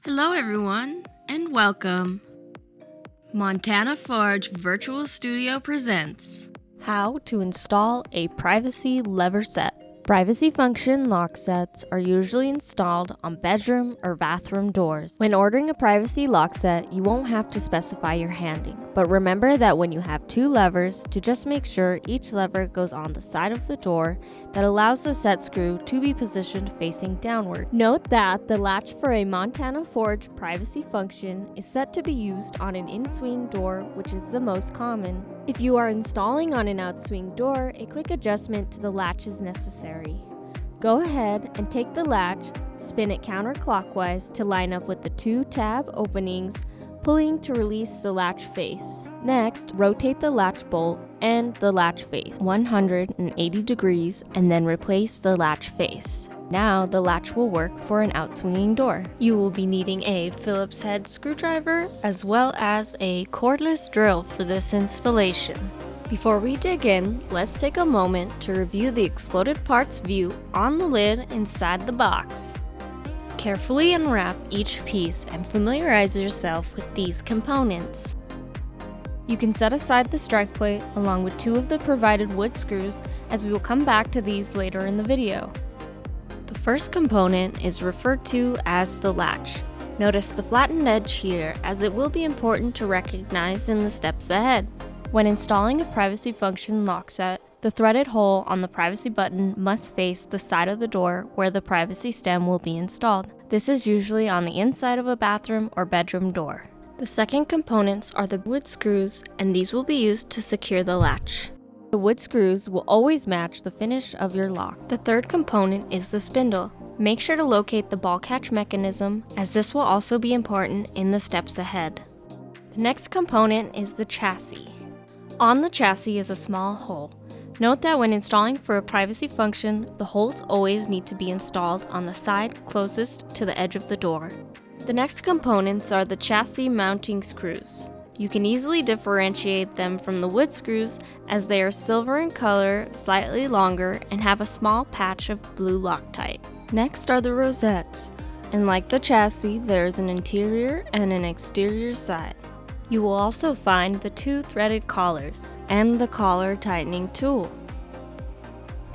Hello everyone, and welcome. Montana Forge Virtual Studio presents How to install a privacy lever set. Privacy function lock sets are usually installed on bedroom or bathroom doors. When ordering a privacy lock set, you won't have to specify your handing, but remember that when you have two levers, to just make sure each lever goes on the side of the door that allows the set screw to be positioned facing downward. Note that the latch for a Montana Forge privacy function is set to be used on an in-swing door, which is the most common. If you are installing on an out-swing door, a quick adjustment to the latch is necessary. Go ahead and take the latch, spin it counterclockwise to line up with the two tab openings, pulling to release the latch face. Next, rotate the latch bolt and the latch face 180 degrees and then replace the latch face. Now the latch will work for an out-swinging door. You will be needing a Phillips head screwdriver as well as a cordless drill for this installation. Before we dig in, let's take a moment to review the exploded parts view on the lid inside the box. Carefully unwrap each piece and familiarize yourself with these components. You can set aside the strike plate along with two of the provided wood screws, as we will come back to these later in the video. The first component is referred to as the latch. Notice the flattened edge here, as it will be important to recognize in the steps ahead. When installing a privacy function lock set, the threaded hole on the privacy button must face the side of the door where the privacy stem will be installed. This is usually on the inside of a bathroom or bedroom door. The second components are the wood screws, and these will be used to secure the latch. The wood screws will always match the finish of your lock. The third component is the spindle. Make sure to locate the ball catch mechanism, as this will also be important in the steps ahead. The next component is the chassis. On the chassis is a small hole. Note that when installing for a privacy function, the holes always need to be installed on the side closest to the edge of the door. The next components are the chassis mounting screws. You can easily differentiate them from the wood screws, as they are silver in color, slightly longer, and have a small patch of blue Loctite. Next are the rosettes, and like the chassis, there is an interior and an exterior side. You will also find the two threaded collars and the collar tightening tool.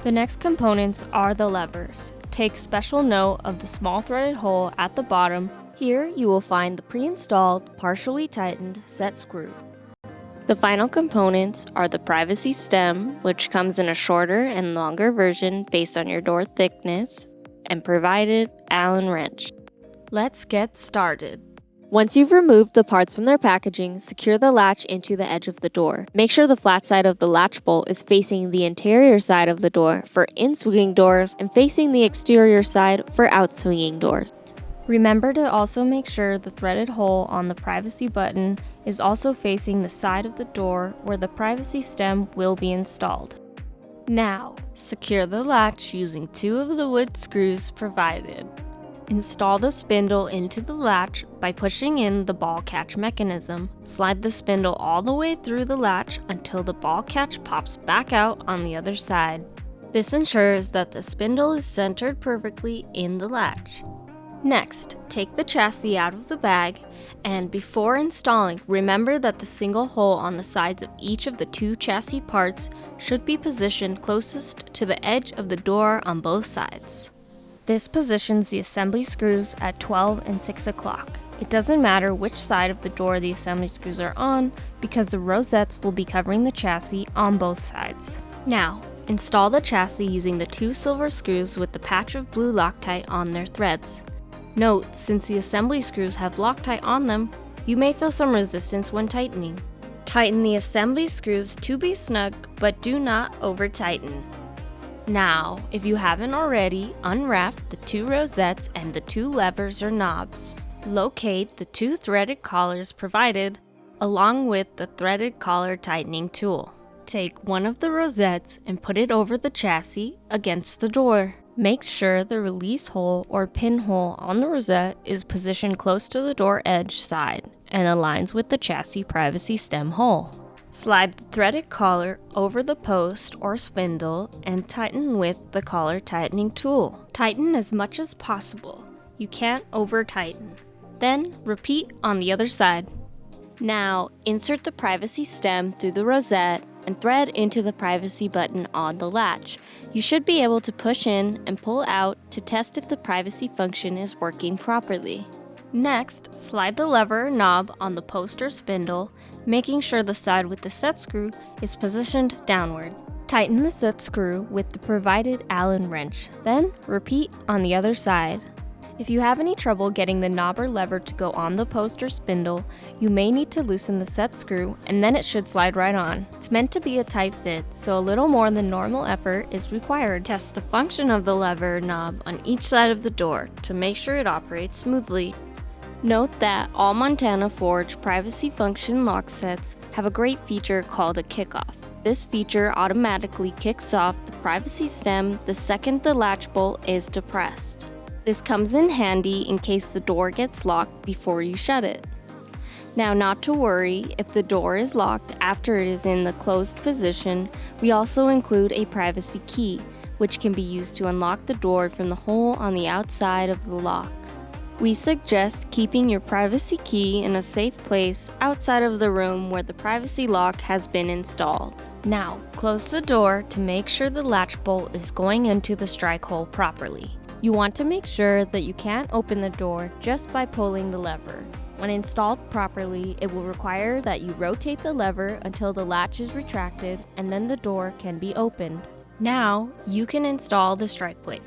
The next components are the levers. Take special note of the small threaded hole at the bottom. Here you will find the pre-installed, partially tightened set screws. The final components are the privacy stem, which comes in a shorter and longer version based on your door thickness, and provided Allen wrench. Let's get started. Once you've removed the parts from their packaging, secure the latch into the edge of the door. Make sure the flat side of the latch bolt is facing the interior side of the door for in-swinging doors and facing the exterior side for out-swinging doors. Remember to also make sure the threaded hole on the privacy button is also facing the side of the door where the privacy stem will be installed. Now, secure the latch using two of the wood screws provided. Install the spindle into the latch by pushing in the ball catch mechanism. Slide the spindle all the way through the latch until the ball catch pops back out on the other side. This ensures that the spindle is centered perfectly in the latch. Next, take the chassis out of the bag, and before installing, remember that the single hole on the sides of each of the two chassis parts should be positioned closest to the edge of the door on both sides. This positions the assembly screws at 12 and 6 o'clock. It doesn't matter which side of the door the assembly screws are on, because the rosettes will be covering the chassis on both sides. Now, install the chassis using the two silver screws with the patch of blue Loctite on their threads. Note, since the assembly screws have Loctite on them, you may feel some resistance when tightening. Tighten the assembly screws to be snug, but do not over-tighten. Now, if you haven't already, unwrap the two rosettes and the two levers or knobs. Locate the two threaded collars provided, along with the threaded collar tightening tool. Take one of the rosettes and put it over the chassis against the door. Make sure the release hole or pinhole on the rosette is positioned close to the door edge side and aligns with the chassis privacy stem hole. Slide the threaded collar over the post or spindle and tighten with the collar tightening tool. Tighten as much as possible. You can't over-tighten. Then repeat on the other side. Now, insert the privacy stem through the rosette and thread into the privacy button on the latch. You should be able to push in and pull out to test if the privacy function is working properly. Next, slide the lever or knob on the post or spindle, making sure the side with the set screw is positioned downward. Tighten the set screw with the provided Allen wrench, then repeat on the other side. If you have any trouble getting the knob or lever to go on the post or spindle, you may need to loosen the set screw and then it should slide right on. It's meant to be a tight fit, so a little more than normal effort is required. Test the function of the lever or knob on each side of the door to make sure it operates smoothly. Note that all Montana Forge privacy function lock sets have a great feature called a kickoff. This feature automatically kicks off the privacy stem the second the latch bolt is depressed. This comes in handy in case the door gets locked before you shut it. Now, not to worry, if the door is locked after it is in the closed position, we also include a privacy key, which can be used to unlock the door from the hole on the outside of the lock. We suggest keeping your privacy key in a safe place outside of the room where the privacy lock has been installed. Now, close the door to make sure the latch bolt is going into the strike hole properly. You want to make sure that you can't open the door just by pulling the lever. When installed properly, it will require that you rotate the lever until the latch is retracted and then the door can be opened. Now, you can install the strike plate.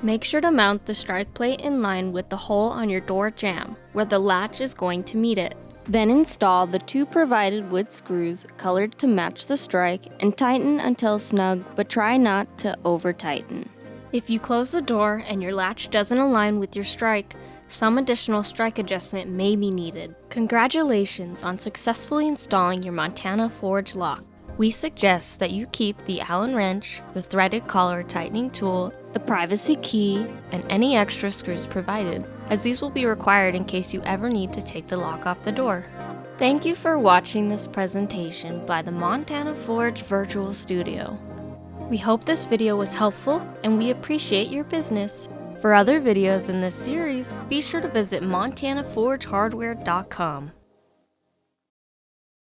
Make sure to mount the strike plate in line with the hole on your door jamb, where the latch is going to meet it. Then install the 2 provided wood screws colored to match the strike and tighten until snug, but try not to over-tighten. If you close the door and your latch doesn't align with your strike, some additional strike adjustment may be needed. Congratulations on successfully installing your Montana Forge lock. We suggest that you keep the Allen wrench, the threaded collar tightening tool, the privacy key, and any extra screws provided, as these will be required in case you ever need to take the lock off the door. Thank you for watching this presentation by the Montana Forge Virtual Studio. We hope this video was helpful and we appreciate your business. For other videos in this series, be sure to visit montanaforgehardware.com.